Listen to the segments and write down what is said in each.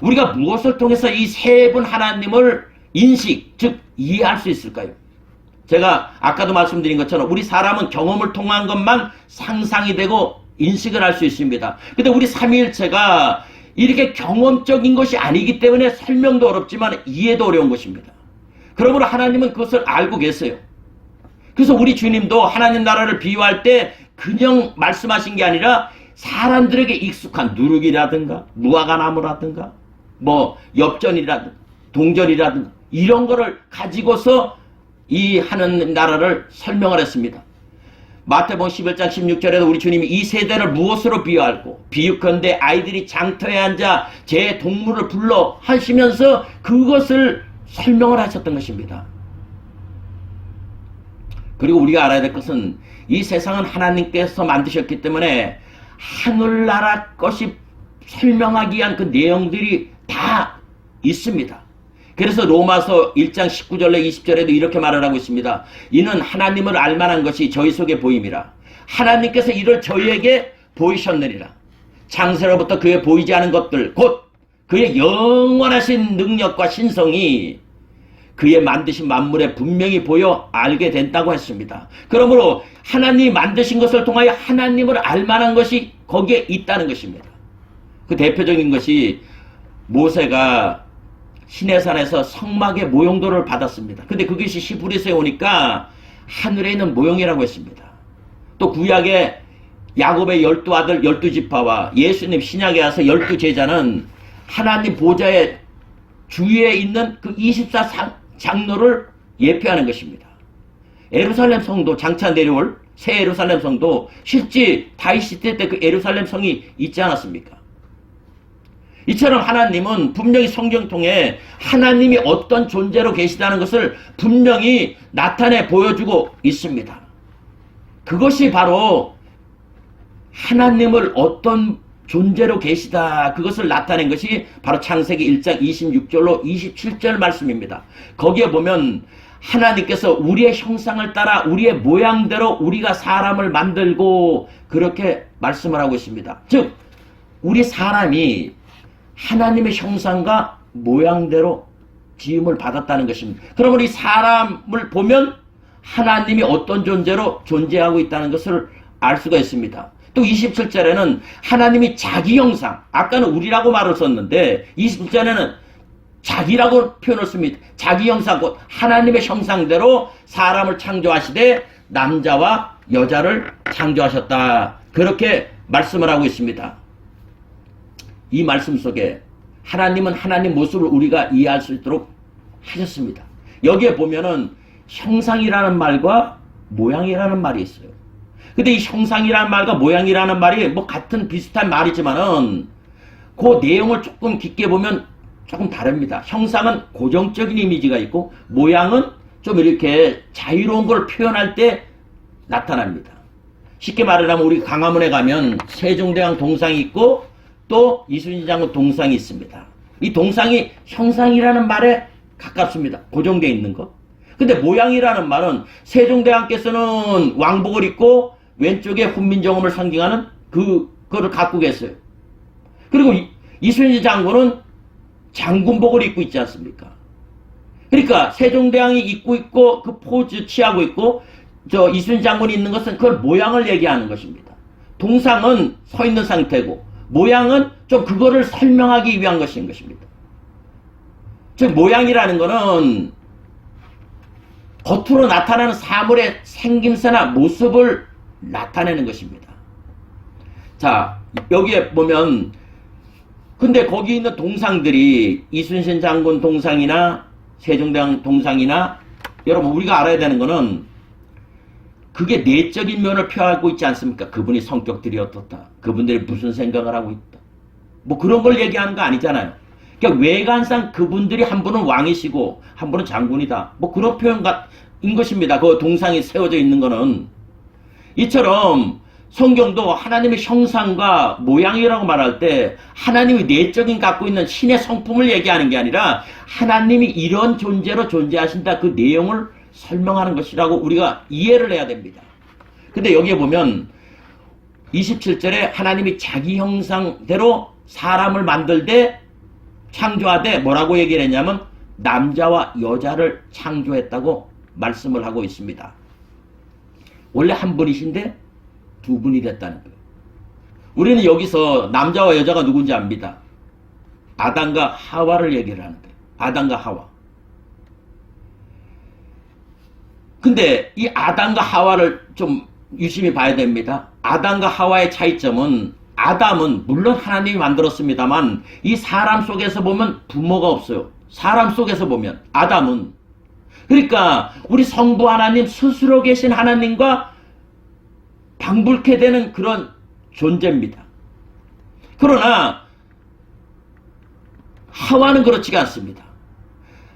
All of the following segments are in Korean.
우리가 무엇을 통해서 이 세 분 하나님을 인식, 즉 이해할 수 있을까요? 제가 아까도 말씀드린 것처럼 우리 사람은 경험을 통한 것만 상상이 되고 인식을 할 수 있습니다. 근데 우리 삼위일체가 이렇게 경험적인 것이 아니기 때문에 설명도 어렵지만 이해도 어려운 것입니다. 그러므로 하나님은 그것을 알고 계세요. 그래서 우리 주님도 하나님 나라를 비유할 때 그냥 말씀하신 게 아니라 사람들에게 익숙한 누룩이라든가 무화과나무라든가 뭐 엽전이라든가 동전이라든가 이런 거를 가지고서 이 하는 나라를 설명을 했습니다. 마태복음 11장 16절에도 우리 주님이 이 세대를 무엇으로 비유할고 비유컨대 아이들이 장터에 앉아 제 동물을 불러 하시면서 그것을 설명을 하셨던 것입니다. 그리고 우리가 알아야 될 것은 이 세상은 하나님께서 만드셨기 때문에 하늘나라 것이 설명하기 위한 그 내용들이 다 있습니다. 그래서 로마서 1장 19절에 20절에도 이렇게 말을 하고 있습니다. 이는 하나님을 알만한 것이 저희 속에 보임이라. 하나님께서 이를 저희에게 보이셨느니라. 창세로부터 그의 보이지 않은 것들 곧 그의 영원하신 능력과 신성이 그의 만드신 만물에 분명히 보여 알게 된다고 했습니다. 그러므로 하나님이 만드신 것을 통하여 하나님을 알만한 것이 거기에 있다는 것입니다. 그 대표적인 것이 모세가 시내산에서 성막의 모형도를 받았습니다. 근데 그것이 히브리서에 오니까 하늘에 있는 모형이라고 했습니다. 또 구약의 야곱의 12아들 12지파와 예수님 신약에 와서 12제자는 하나님 보좌의 주위에 있는 그 24장로를 예표하는 것입니다. 예루살렘 성도 장차 내려올 새 예루살렘 성도 실제 다윗 시대 때 그 예루살렘 성이 있지 않았습니까? 이처럼 하나님은 분명히 성경 통해 하나님이 어떤 존재로 계시다는 것을 분명히 나타내 보여주고 있습니다. 그것이 바로 하나님을 어떤 존재로 계시다 그것을 나타낸 것이 바로 창세기 1장 26절로 27절 말씀입니다. 거기에 보면 하나님께서 우리의 형상을 따라 우리의 모양대로 우리가 사람을 만들고 그렇게 말씀을 하고 있습니다. 즉 우리 사람이 하나님의 형상과 모양대로 지음을 받았다는 것입니다. 그러면 이 사람을 보면 하나님이 어떤 존재로 존재하고 있다는 것을 알 수가 있습니다. 또 27절에는 하나님이 자기 형상, 아까는 우리라고 말을 썼는데 27절에는 자기라고 표현을 씁니다. 자기 형상, 곧 하나님의 형상대로 사람을 창조하시되 남자와 여자를 창조하셨다. 그렇게 말씀을 하고 있습니다. 이 말씀 속에 하나님은 하나님 모습을 우리가 이해할 수 있도록 하셨습니다. 여기에 보면은 형상이라는 말과 모양이라는 말이 있어요. 근데 이 형상이라는 말과 모양이라는 말이 뭐 같은 비슷한 말이지만은 그 내용을 조금 깊게 보면 조금 다릅니다. 형상은 고정적인 이미지가 있고 모양은 좀 이렇게 자유로운 걸 표현할 때 나타납니다. 쉽게 말하면 우리 강화문에 가면 세종대왕 동상이 있고 또 이순신 장군 동상이 있습니다. 이 동상이 형상이라는 말에 가깝습니다. 고정되어 있는 것. 근데 모양이라는 말은 세종대왕께서는 왕복을 입고 왼쪽에 훈민정음을 상징하는 그거를 갖고 계세요. 그리고 이순신 장군은 장군복을 입고 있지 않습니까? 그러니까 세종대왕이 입고 있고 그 포즈 취하고 있고 저 이순신 장군이 있는 것은 그걸 모양을 얘기하는 것입니다. 동상은 서 있는 상태고 모양은 좀 그거를 설명하기 위한 것인 것입니다. 즉 모양이라는 것은 겉으로 나타나는 사물의 생김새나 모습을 나타내는 것입니다. 자, 여기에 보면 근데 거기 있는 동상들이 이순신 장군 동상이나 세종대왕 동상이나 여러분 우리가 알아야 되는 것은 그게 내적인 면을 표하고 있지 않습니까? 그분이 성격들이 어떻다. 그분들이 무슨 생각을 하고 있다. 뭐 그런 걸 얘기하는 거 아니잖아요. 그러니까 외관상 그분들이 한 분은 왕이시고 한 분은 장군이다. 뭐 그런 표현인 것입니다. 그 동상이 세워져 있는 거는. 이처럼 성경도 하나님의 형상과 모양이라고 말할 때 하나님이 내적인 갖고 있는 신의 성품을 얘기하는 게 아니라 하나님이 이런 존재로 존재하신다. 그 내용을 설명하는 것이라고 우리가 이해를 해야 됩니다. 근데 여기에 보면 27절에 하나님이 자기 형상대로 사람을 만들 때 창조하되 뭐라고 얘기를 했냐면 남자와 여자를 창조했다고 말씀을 하고 있습니다. 원래 한 분이신데 두 분이 됐다는 거예요. 우리는 여기서 남자와 여자가 누군지 압니다. 아담과 하와를 얘기를 하는 거예요. 아담과 하와. 근데 이 아담과 하와를 좀 유심히 봐야 됩니다. 아담과 하와의 차이점은 아담은 물론 하나님이 만들었습니다만 이 사람 속에서 보면 부모가 없어요. 사람 속에서 보면 아담은. 그러니까 우리 성부 하나님 스스로 계신 하나님과 방불케 되는 그런 존재입니다. 그러나 하와는 그렇지가 않습니다.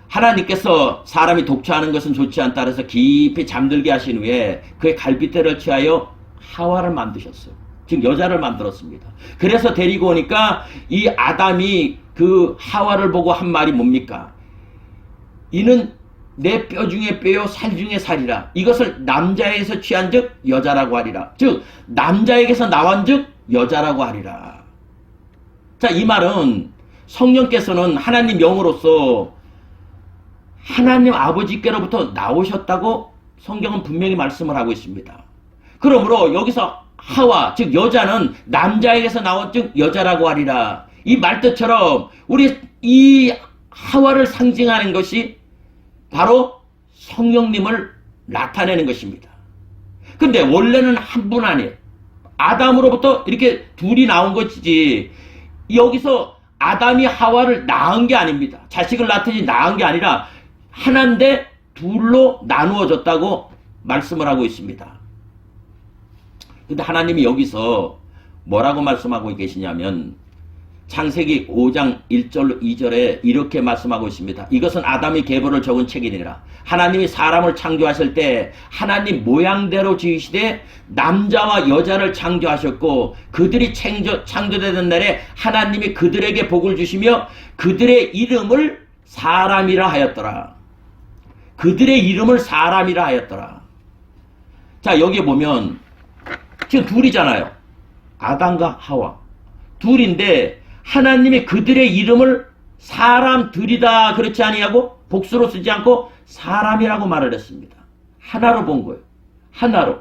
하나님께서 사람이 독처하는 것은 좋지 않다 그래서 깊이 잠들게 하신 후에 그의 갈빗대를 취하여 하와를 만드셨어요. 즉 여자를 만들었습니다. 그래서 데리고 오니까 이 아담이 그 하와를 보고 한 말이 뭡니까? 이는 내 뼈 중에 뼈요 살 중에 살이라. 이것을 남자에게서 취한 즉 여자라고 하리라. 즉 남자에게서 나온 즉 여자라고 하리라. 자, 이 말은 성령께서는 하나님 영으로서 하나님 아버지께로부터 나오셨다고 성경은 분명히 말씀을 하고 있습니다. 그러므로 여기서 하와 즉 여자는 남자에게서 나온 즉 여자라고 하리라. 이 말뜻처럼 우리 이 하와를 상징하는 것이 바로 성령님을 나타내는 것입니다. 근데 원래는 한 분 아니에요. 아담으로부터 이렇게 둘이 나온 것이지 여기서 아담이 하와를 낳은 게 아닙니다. 자식을 낳든지 낳은 게 아니라 하나인데 둘로 나누어졌다고 말씀을 하고 있습니다. 근데 하나님이 여기서 뭐라고 말씀하고 계시냐면 창세기 5장 1절 2절에 이렇게 말씀하고 있습니다. 이것은 아담이 계보를 적은 책이니라. 하나님이 사람을 창조하실 때 하나님 모양대로 지으시되 남자와 여자를 창조하셨고 그들이 창조되던 날에 하나님이 그들에게 복을 주시며 그들의 이름을 사람이라 하였더라. 그들의 이름을 사람이라 하였더라. 자, 여기 보면 지금 둘이잖아요. 아담과 하와. 둘인데 하나님이 그들의 이름을 사람들이다 그렇지 아니하고 복수로 쓰지 않고 사람이라고 말을 했습니다. 하나로 본 거예요. 하나로.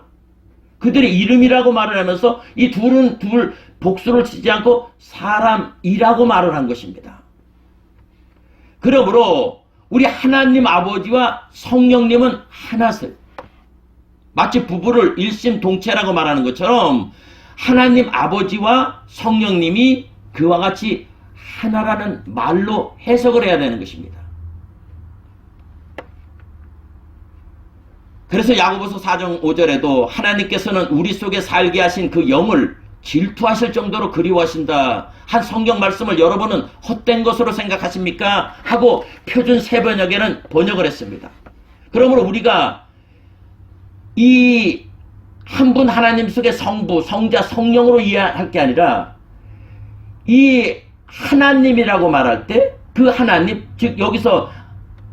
그들의 이름이라고 말을 하면서 이 둘은 둘 복수를 쓰지 않고 사람이라고 말을 한 것입니다. 그러므로 우리 하나님 아버지와 성령님은 하나세요. 마치 부부를 일심동체라고 말하는 것처럼 하나님 아버지와 성령님이 그와 같이 하나라는 말로 해석을 해야 되는 것입니다. 그래서 야고보서 4장 5절에도 하나님께서는 우리 속에 살게 하신 그 영을 질투하실 정도로 그리워하신다 한 성경 말씀을 여러분은 헛된 것으로 생각하십니까? 하고 표준 세번역에는 번역을 했습니다. 그러므로 우리가 이 한 분 하나님 속의 성부, 성자, 성령으로 이해할 게 아니라 이 하나님이라고 말할 때 그 하나님, 즉 여기서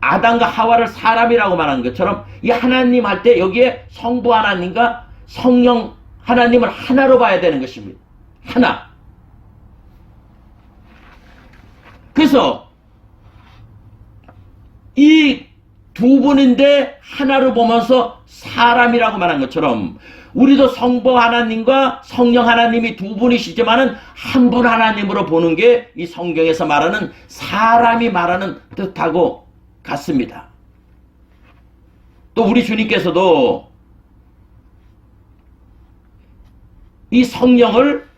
아담과 하와를 사람이라고 말하는 것처럼 이 하나님 할 때 여기에 성부 하나님과 성령 하나님을 하나로 봐야 되는 것입니다. 하나. 그래서 이 두 분인데 하나로 보면서 사람이라고 말한 것처럼 우리도 성부 하나님과 성령 하나님이 두 분이시지만은 한 분 하나님으로 보는 게 이 성경에서 말하는 사람이 말하는 뜻하고 같습니다. 또 우리 주님께서도 이 성령을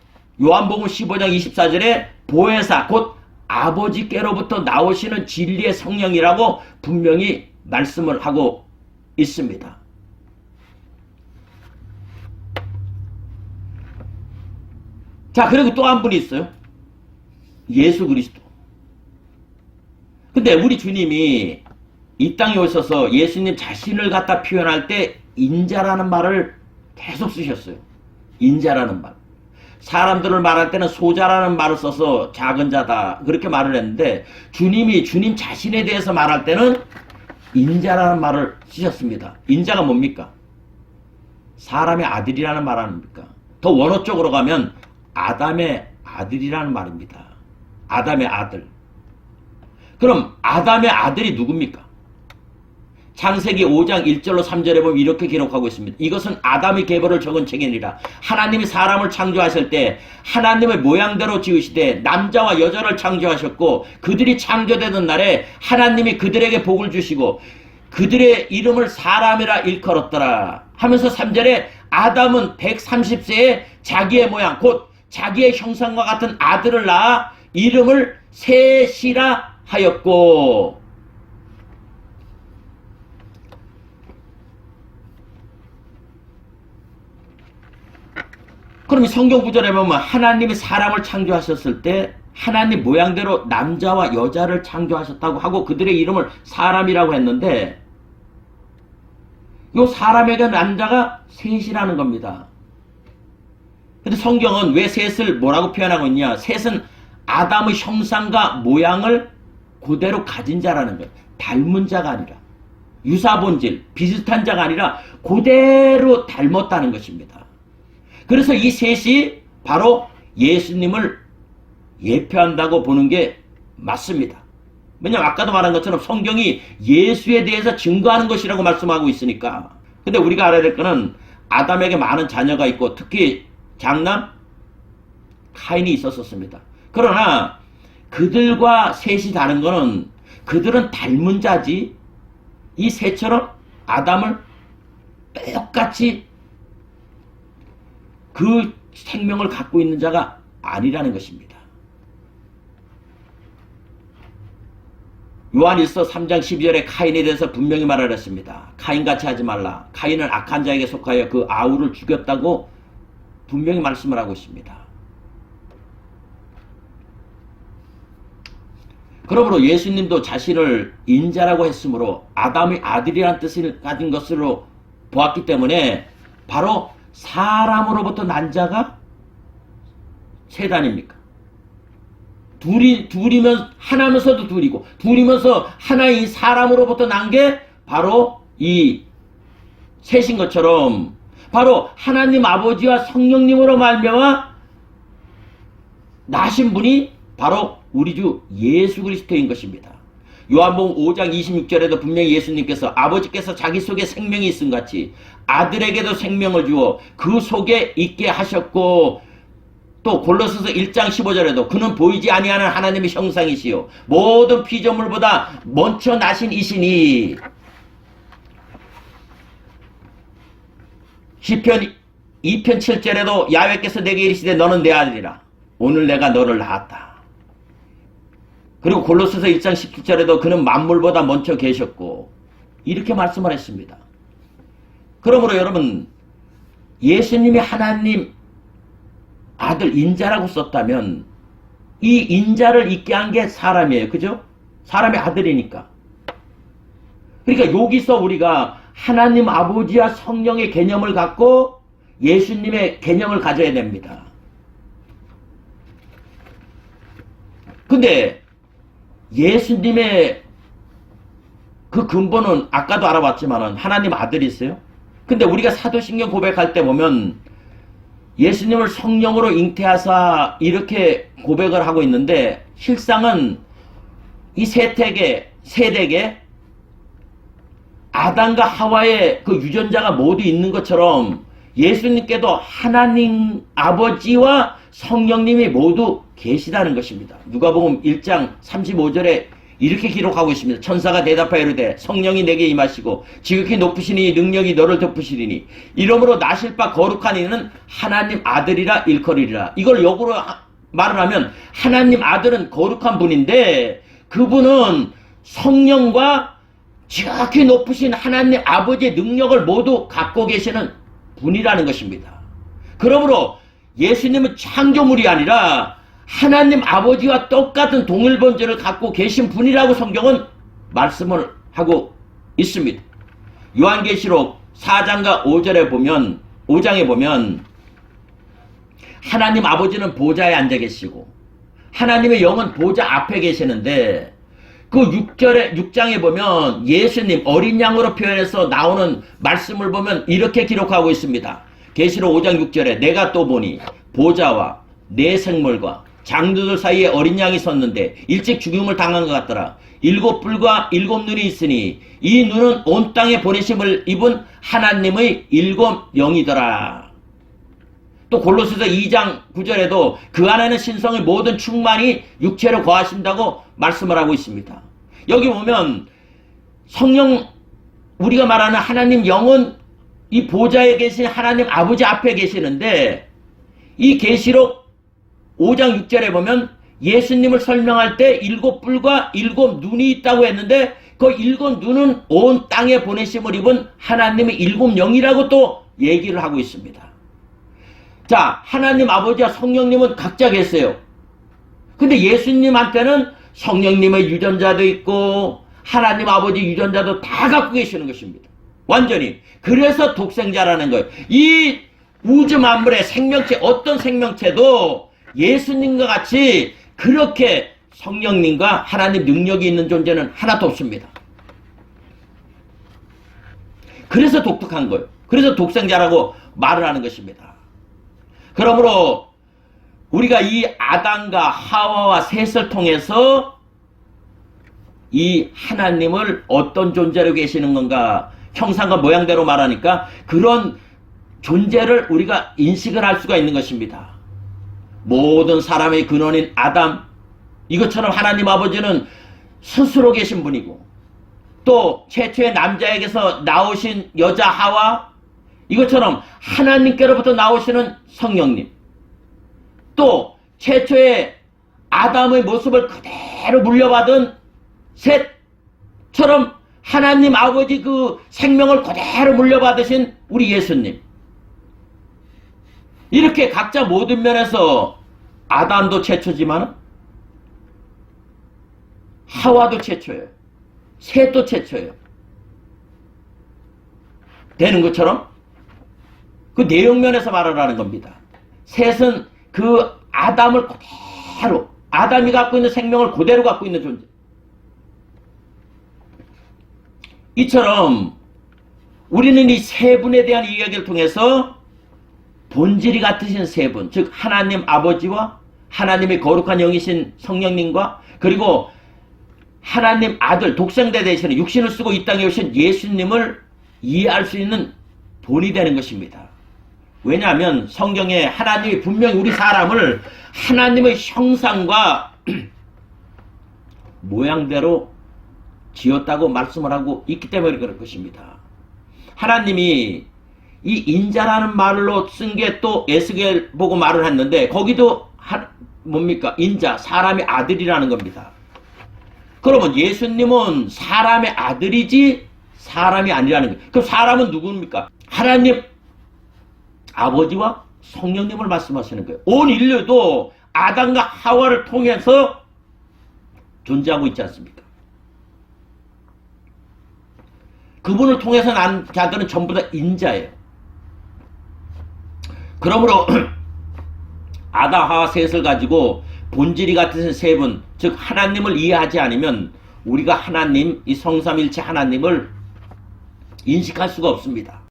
요한복음 15장 24절에 보혜사 곧 아버지께로부터 나오시는 진리의 성령이라고 분명히 말씀을 하고 있습니다. 자, 그리고 또 한 분이 있어요. 예수 그리스도. 근데 우리 주님이 이 땅에 오셔서 예수님 자신을 갖다 표현할 때 인자라는 말을 계속 쓰셨어요. 인자라는 말. 사람들을 말할 때는 소자라는 말을 써서 작은 자다 그렇게 말을 했는데 주님이 주님 자신에 대해서 말할 때는 인자라는 말을 쓰셨습니다. 인자가 뭡니까? 사람의 아들이라는 말 아닙니까? 더 원어 쪽으로 가면 아담의 아들이라는 말입니다. 아담의 아들. 그럼 아담의 아들이 누굽니까? 창세기 5장 1절로 3절에 보면 이렇게 기록하고 있습니다. 이것은 아담의 계보를 적은 책이니라. 하나님이 사람을 창조하실 때 하나님의 모양대로 지으시되 남자와 여자를 창조하셨고 그들이 창조되던 날에 하나님이 그들에게 복을 주시고 그들의 이름을 사람이라 일컬었더라 하면서 3절에 아담은 130세에 자기의 모양 곧 자기의 형상과 같은 아들을 낳아 이름을 셋이라 하였고, 그럼 이 성경 구절에 보면 하나님이 사람을 창조하셨을 때 하나님 모양대로 남자와 여자를 창조하셨다고 하고 그들의 이름을 사람이라고 했는데 이 사람에게 남자가 셋이라는 겁니다. 근데 성경은 왜 셋을 뭐라고 표현하고 있냐? 셋은 아담의 형상과 모양을 그대로 가진 자라는 거예요. 닮은 자가 아니라 유사본질, 비슷한 자가 아니라 그대로 닮았다는 것입니다. 그래서 이 셋이 바로 예수님을 예표한다고 보는 게 맞습니다. 왜냐하면 아까도 말한 것처럼 성경이 예수에 대해서 증거하는 것이라고 말씀하고 있으니까. 근데 우리가 알아야 될 거는 아담에게 많은 자녀가 있고 특히 장남 카인이 있었습니다. 그러나 그들과 셋이 다른 거는 그들은 닮은 자지 이 셋처럼 아담을 똑같이 그 생명을 갖고 있는 자가 아니라는 것입니다. 요한일서 3장 12절에 카인에 대해서 분명히 말하였습니다. 카인같이 하지 말라. 카인은 악한 자에게 속하여 그 아우를 죽였다고 분명히 말씀을 하고 있습니다. 그러므로 예수님도 자신을 인자라고 했으므로 아담의 아들이라는 뜻을 가진 것으로 보았기 때문에 바로 사람으로부터 난 자가 셋 아닙니까? 둘이면 하나면서도 둘이고 둘이면서 하나인 사람으로부터 난 게 바로 이 셋인 것처럼 바로 하나님 아버지와 성령님으로 말미암아 나신 분이 바로 우리 주 예수 그리스도인 것입니다. 요한복음 5장 26절에도 분명히 예수님께서 아버지께서 자기 속에 생명이 있음 같이 아들에게도 생명을 주어 그 속에 있게 하셨고, 또 골로새서 1장 15절에도 그는 보이지 아니하는 하나님의 형상이시요 모든 피조물보다 먼저 나신 이시니, 시편 2편 7절에도 야훼께서 내게 이르시되 너는 내 아들이라 오늘 내가 너를 낳았다. 그리고 골로새서 1장 17절에도 그는 만물보다 먼저 계셨고 이렇게 말씀을 했습니다. 그러므로 여러분 예수님이 하나님 아들 인자라고 썼다면 이 인자를 있게 한 게 사람이에요. 그죠? 사람의 아들이니까. 그러니까 여기서 우리가 하나님 아버지와 성령의 개념을 갖고 예수님의 개념을 가져야 됩니다. 근데 예수님의 그 근본은 아까도 알아봤지만 하나님 아들이세요. 근데 우리가 사도신경 고백할 때 보면 예수님을 성령으로 잉태하사 이렇게 고백을 하고 있는데 실상은 이 세대에 아담과 하와의 그 유전자가 모두 있는 것처럼 예수님께도 하나님 아버지와 성령님이 모두 계시다는 것입니다. 누가복음 1장 35절에 이렇게 기록하고 있습니다. 천사가 대답하여 이르되 성령이 내게 임하시고 지극히 높으시니 능력이 너를 덮으시리니 이러므로 나실 바 거룩한 이는 하나님 아들이라 일컬이리라. 이걸 역으로 말을 하면 하나님 아들은 거룩한 분인데 그분은 성령과 지극히 높으신 하나님 아버지의 능력을 모두 갖고 계시는 분이라는 것입니다. 그러므로 예수님은 창조물이 아니라 하나님 아버지와 똑같은 동일 본질을 갖고 계신 분이라고 성경은 말씀을 하고 있습니다. 요한계시록 4장과 5장에 보면 하나님 아버지는 보좌에 앉아 계시고 하나님의 영은 보좌 앞에 계시는데 그 6장에 보면 예수님 어린 양으로 표현해서 나오는 말씀을 보면 이렇게 기록하고 있습니다. 계시록 5장 6절에 내가 또 보니 보좌와 내 생물과 장로들 사이에 어린 양이 섰는데 일찍 죽임을 당한 것 같더라. 7뿔과 7눈이 있으니 이 눈은 온 땅에 보내심을 입은 하나님의 7영이더라. 또 골로새서 2장 9절에도 그 안에는 신성의 모든 충만이 육체로 거하신다고 말씀을 하고 있습니다. 여기 보면 성령, 우리가 말하는 하나님 영은 이 보좌에 계신 하나님 아버지 앞에 계시는데, 이 계시록 5장 6절에 보면 예수님을 설명할 때 7뿔과 7눈이 있다고 했는데, 그 7눈은 온 땅에 보내심을 입은 하나님의 7영이라고 또 얘기를 하고 있습니다. 자, 하나님 아버지와 성령님은 각자 계세요. 근데 예수님한테는 성령님의 유전자도 있고 하나님 아버지 유전자도 다 갖고 계시는 것입니다. 완전히. 그래서 독생자라는 거예요. 이 우주 만물의 생명체, 어떤 생명체도 예수님과 같이 그렇게 성령님과 하나님 능력이 있는 존재는 하나도 없습니다. 그래서 독특한 거예요. 그래서 독생자라고 말을 하는 것입니다. 그러므로 우리가 이 아담과 하와와 셋을 통해서 이 하나님을 어떤 존재로 계시는 건가, 형상과 모양대로 말하니까 그런 존재를 우리가 인식을 할 수가 있는 것입니다. 모든 사람의 근원인 아담, 이것처럼 하나님 아버지는 스스로 계신 분이고, 또 최초의 남자에게서 나오신 여자 하와, 이것처럼 하나님께로부터 나오시는 성령님, 또 최초의 아담의 모습을 그대로 물려받은 셋처럼 하나님 아버지 그 생명을 그대로 물려받으신 우리 예수님, 이렇게 각자 모든 면에서 아담도 최초지만 하와도 최초예요. 셋도 최초예요. 되는 것처럼 그 내용면에서 말을 하는 겁니다. 셋은 그 아담을 그대로, 아담이 갖고 있는 생명을 그대로 갖고 있는 존재. 이처럼 우리는 이 세 분에 대한 이야기를 통해서 본질이 같으신 세 분, 즉 하나님 아버지와 하나님의 거룩한 영이신 성령님과, 그리고 하나님 아들, 독생자 되시는 육신을 쓰고 이 땅에 오신 예수님을 이해할 수 있는 본이 되는 것입니다. 왜냐하면 성경에 하나님이 분명히 우리 사람을 하나님의 형상과 모양대로 지었다고 말씀을 하고 있기 때문에 그럴 것입니다. 하나님이 이 인자라는 말로 쓴 게 또 에스겔 보고 말을 했는데, 거기도 뭡니까? 인자, 사람의 아들이라는 겁니다. 그러면 예수님은 사람의 아들이지 사람이 아니라는 거예요. 그럼 사람은 누굽니까? 하나님 아버지와 성령님을 말씀하시는 거예요. 온 인류도 아담과 하와를 통해서 존재하고 있지 않습니까? 그분을 통해서 난 자들은 전부 다 인자예요. 그러므로 아담 하와 셋을 가지고 본질이 같은 세 분, 즉 하나님을 이해하지 않으면 우리가 하나님, 이 성삼일체 하나님을 인식할 수가 없습니다.